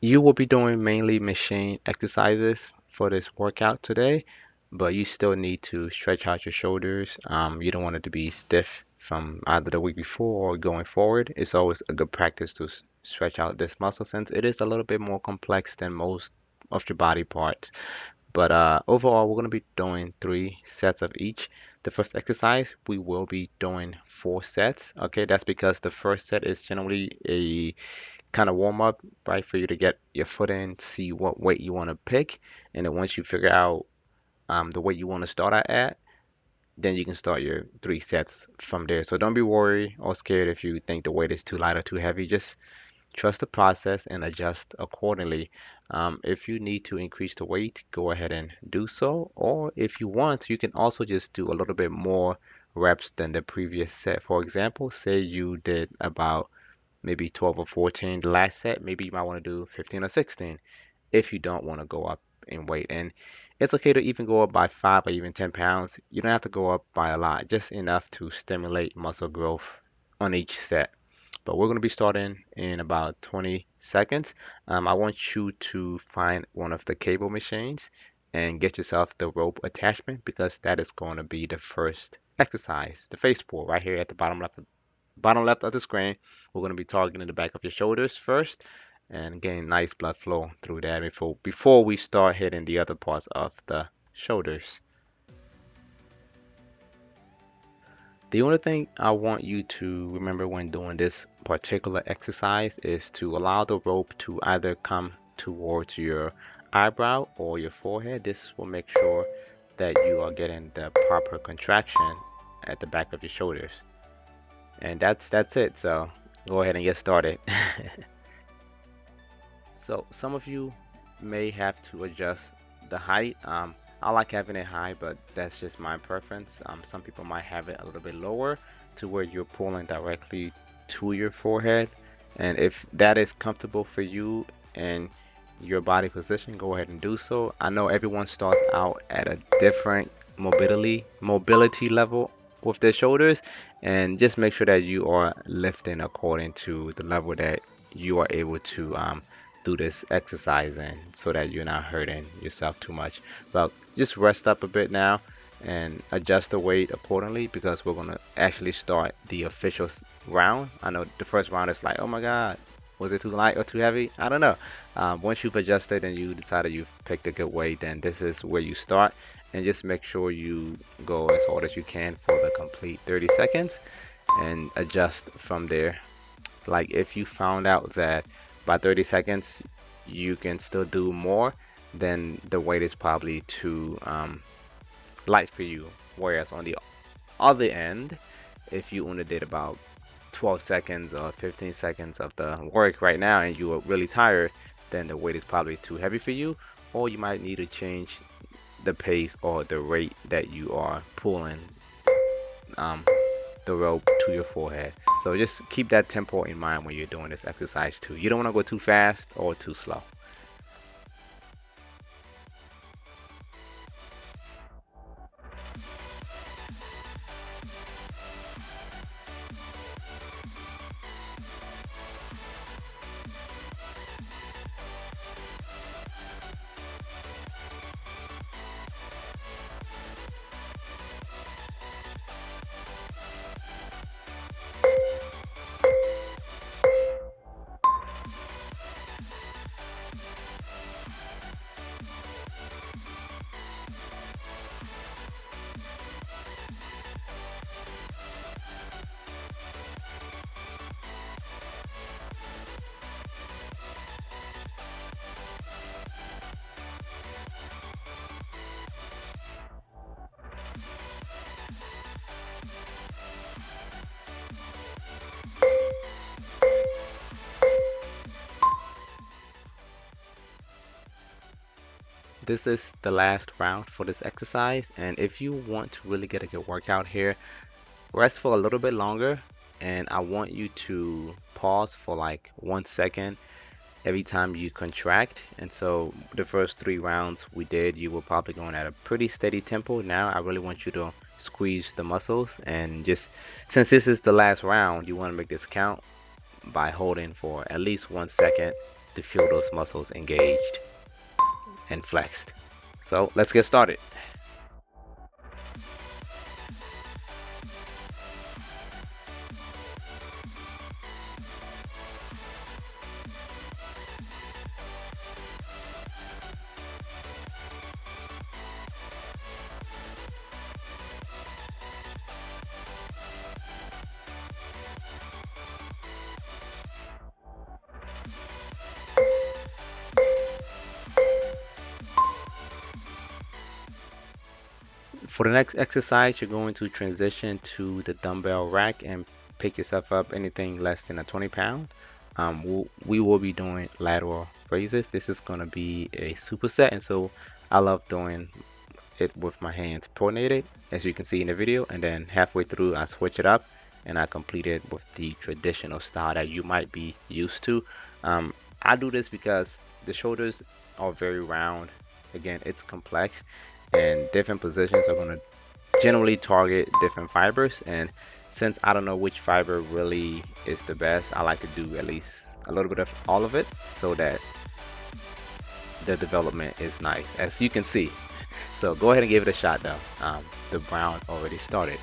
You will be doing mainly machine exercises for this workout today, but you still need to stretch out your shoulders. You don't want it to be stiff from either the week before or going forward. It's always a good practice to stretch out this muscle since it is a little bit more complex than most of your body parts. But overall, we're going to be doing 3 sets of each. The first exercise, we will be doing 4 sets. Okay, that's because the first set is generally a kind of warm up, right, for you to get your foot in, see what weight you want to pick, and then once you figure out the weight you want to start at, then you can start your 3 sets from there. So don't be worried or scared if you think the weight is too light or too heavy. Just trust the process and adjust accordingly. If you need to increase the weight, go ahead and do so. Or if you want, you can also just do a little bit more reps than the previous set. For example, say you did about maybe 12 or 14 the last set, maybe you might want to do 15 or 16 if you don't want to go up in weight. And it's okay to even go up by 5 or even 10 pounds. You don't have to go up by a lot, just enough to stimulate muscle growth on each set. But we're going to be starting in about 20 seconds. I want you to find one of the cable machines and get yourself the rope attachment because that is going to be the first exercise, the face pull right here at the bottom left of the screen. We're going to be targeting the back of your shoulders first and getting nice blood flow through that before we start hitting the other parts of the shoulders. The only thing I want you to remember when doing this particular exercise is to allow the rope to either come towards your eyebrow or your forehead. This will make sure that you are getting the proper contraction at the back of your shoulders. And that's it. So go ahead and get started. So some of you may have to adjust the height. I like having it high, but that's just my preference. Some people might have it a little bit lower to where you're pulling directly to your forehead. And if that is comfortable for you and your body position, go ahead and do so. I know everyone starts out at a different mobility level with their shoulders, and just make sure that you are lifting according to the level that you are able to do this exercise in so that you're not hurting yourself too much. But just rest up a bit now and adjust the weight accordingly because we're going to actually start the official round. I know the first round is like, oh my God, was it too light or too heavy? I don't know. Once you've adjusted and you decided you've picked a good weight, then this is where you start. And just make sure you go as hard as you can for the complete 30 seconds and adjust from there. Like if you found out that by 30 seconds you can still do more, then the weight is probably too light for you. Whereas on the other end, if you only did about 12 seconds or 15 seconds of the work right now and you are really tired, then the weight is probably too heavy for you, or you might need to change the pace or the rate that you are pulling um, the rope to your forehead. So just keep that tempo in mind when you're doing this exercise too. You don't want to go too fast or too slow. This is the last round for this exercise, and if you want to really get a good workout here, rest for a little bit longer, and I want you to pause for like 1 second every time you contract. And so the first 3 rounds we did, you were probably going at a pretty steady tempo. Now I really want you to squeeze the muscles and just, since this is the last round, you want to make this count by holding for at least 1 second to feel those muscles engaged and flexed. So let's get started. For the next exercise, you're going to transition to the dumbbell rack and pick yourself up anything less than a 20 pound. We will be doing lateral raises. This is going to be a superset, and so I love doing it with my hands pronated, as you can see in the video, and then halfway through I switch it up and I complete it with the traditional style that you might be used to. I do this because the shoulders are very round. Again, it's complex, and different positions are going to generally target different fibers, and since I don't know which fiber really is the best, I like to do at least a little bit of all of it so that the development is nice, as you can see. So go ahead and give it a shot though. The round already started.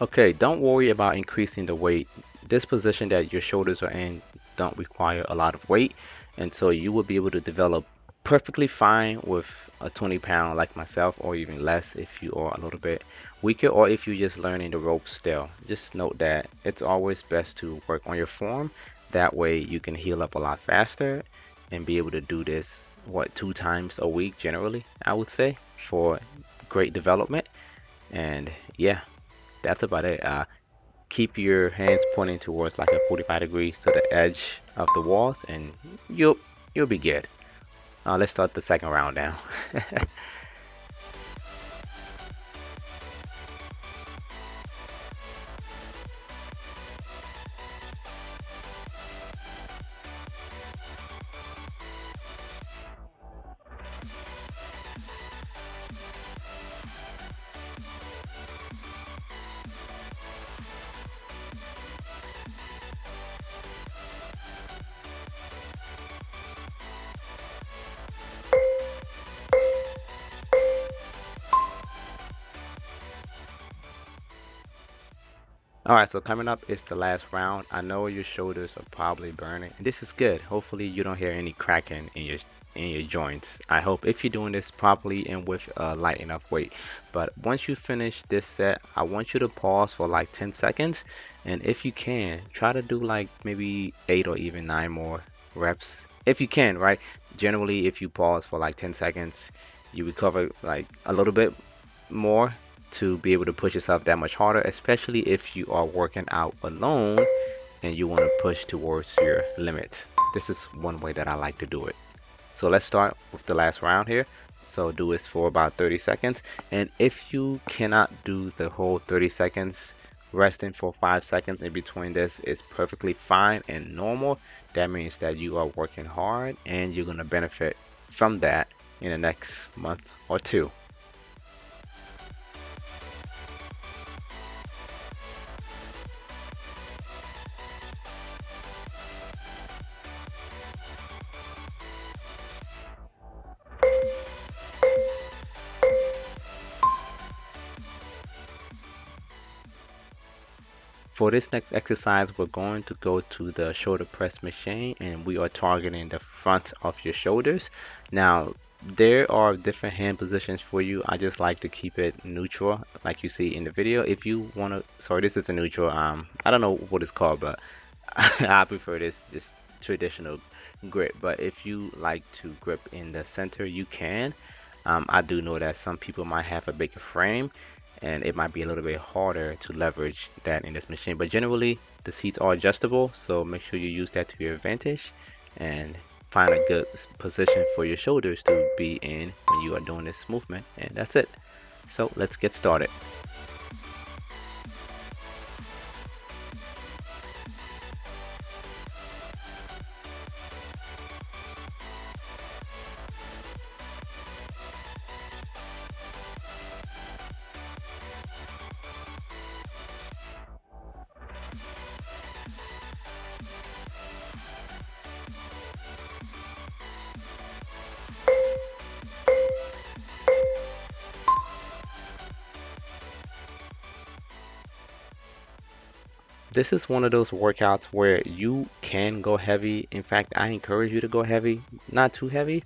Okay, don't worry about increasing the weight. This position that your shoulders are in don't require a lot of weight, and so you will be able to develop perfectly fine with a 20 pound like myself, or even less if you are a little bit weaker, or if you're just learning the ropes still. Just note that it's always best to work on your form. That way you can heal up a lot faster and be able to do this, what, 2 times a week generally, I would say, for great development. And yeah, that's about it. Keep your hands pointing towards like a 45 degrees to the edge of the walls, and you'll you'll be good. Let's start the second round now. All right, so coming up is the last round. I know your shoulders are probably burning, and this is good. Hopefully, you don't hear any cracking in your joints. I hope if you're doing this properly and with light enough weight. But once you finish this set, I want you to pause for like 10 seconds, and if you can, try to do like maybe 8 or even 9 more reps if you can, right? Generally, if you pause for like 10 seconds, you recover like a little bit more to be able to push yourself that much harder, especially if you are working out alone and you want to push towards your limits. This is one way that I like to do it. So let's start with the last round here. So do this for about 30 seconds. And if you cannot do the whole 30 seconds, resting for 5 seconds in between this is perfectly fine and normal. That means that you are working hard and you're going to benefit from that in the next month or two. For this next exercise, we're going to go to the shoulder press machine, and we are targeting the front of your shoulders. Now, there are different hand positions for you. I just like to keep it neutral, like you see in the video. If you want to, sorry, this is a neutral. I don't know what it's called, but I prefer this just traditional grip. But if you like to grip in the center, you can. I do know that some people might have a bigger frame and it might be a little bit harder to leverage that in this machine. But generally, the seats are adjustable, so make sure you use that to your advantage. And find a good position for your shoulders to be in when you are doing this movement. And that's it. So let's get started. This is one of those workouts where you can go heavy. In fact, I encourage you to go heavy, not too heavy.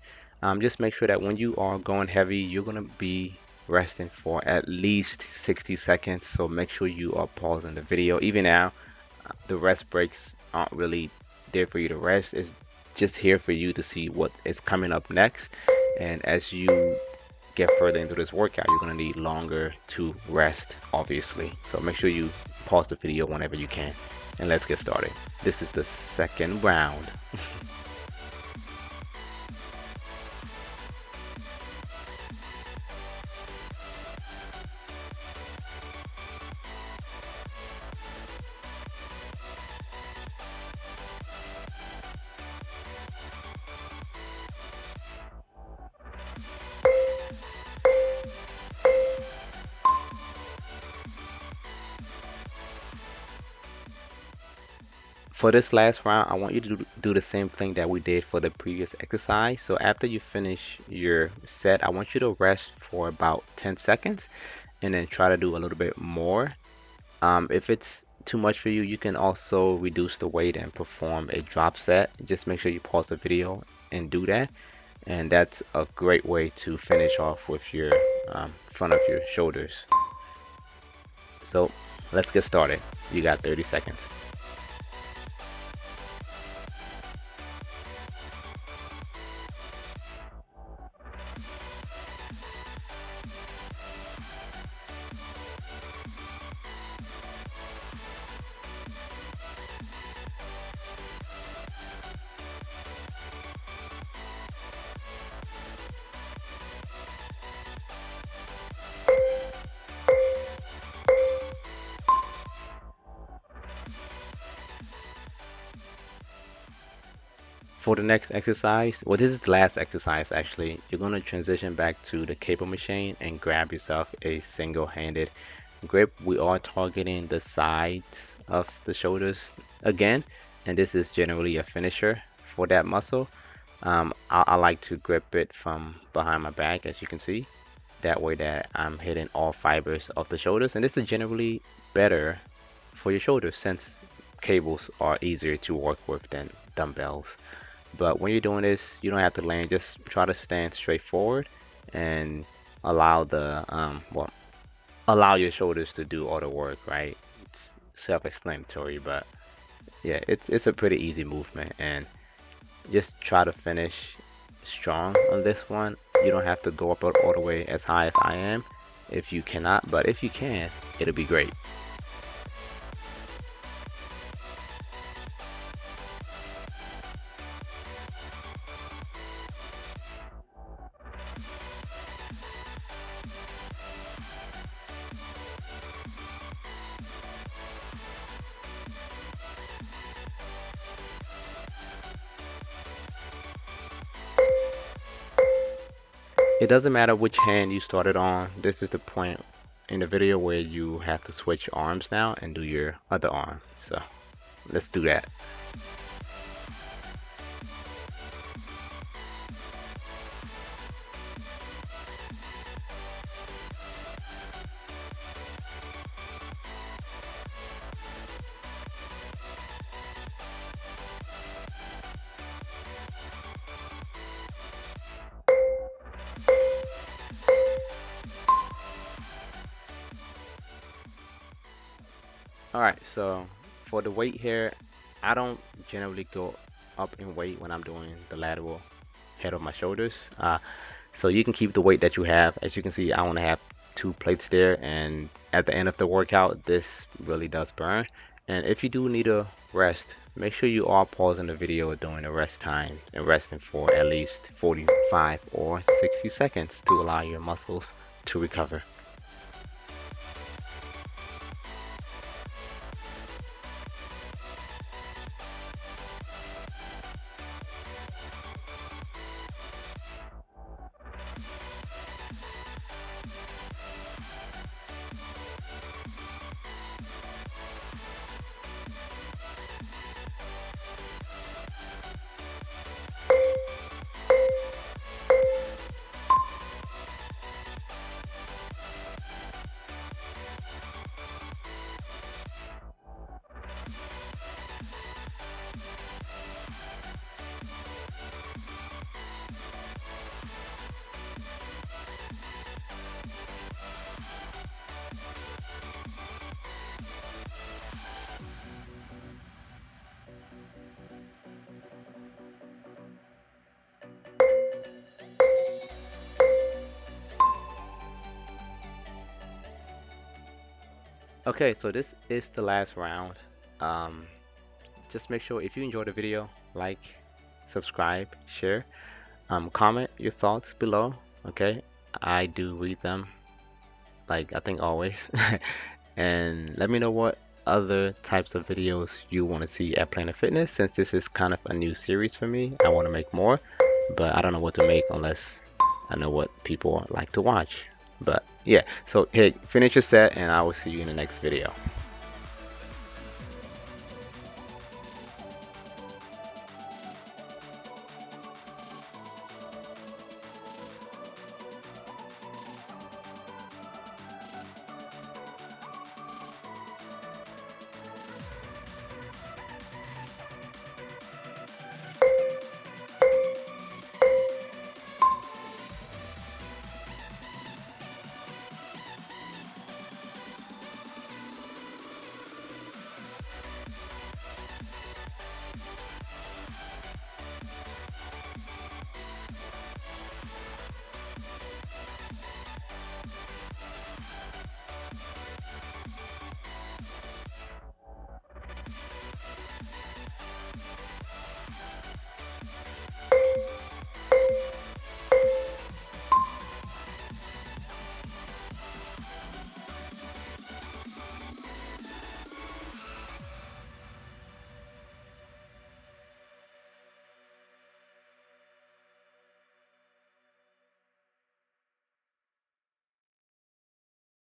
Just make sure that when you are going heavy, you're going to be resting for at least 60 seconds. So make sure you are pausing the video. Even now, the rest breaks aren't really there for you to rest. It's just here for you to see what is coming up next. And as you get further into this workout, you're going to need longer to rest, obviously. So make sure you pause the video whenever you can. And let's get started. This is the second round. For this last round, I want you to do the same thing that we did for the previous exercise. So after you finish your set, I want you to rest for about 10 seconds and then try to do a little bit more. If it's too much for you, you can also reduce the weight and perform a drop set. Just make sure you pause the video and do that. And that's a great way to finish off with your front of your shoulders. So let's get started. You got 30 seconds. For the next exercise, well, this is the last exercise actually. You're going to transition back to the cable machine and grab yourself a single-handed grip. We are targeting the sides of the shoulders again, and this is generally a finisher for that muscle. I like to grip it from behind my back, as you can see. That way that I'm hitting all fibers of the shoulders, and this is generally better for your shoulders since cables are easier to work with than dumbbells. But when you're doing this, you don't have to land. Just try to stand straight forward and allow allow your shoulders to do all the work, right? It's self-explanatory, but yeah, it's a pretty easy movement, and just try to finish strong on this one. You don't have to go up all the way as high as I am if you cannot, but if you can, it'll be great. It doesn't matter which hand you started on. This is the point in the video where you have to switch arms now and do your other arm. So let's do that. All right, so for the weight here, I don't generally go up in weight when I'm doing the lateral head of my shoulders. So you can keep the weight that you have. As you can see, I want to have two plates there, and at the end of the workout, this really does burn. And if you do need a rest, make sure you are pausing the video during the rest time and resting for at least 45 or 60 seconds to allow your muscles to recover. Okay, so this is the last round. Um, just make sure if you enjoyed the video, like, subscribe, share, comment your thoughts below. Okay, I do read them, like I think always. And let me know what other types of videos you want to see at Planet Fitness. Since this is kind of a new series for me, I want to make more, but I don't know what to make unless I know what people like to watch. But yeah, so hey, finish your set and I will see you in the next video.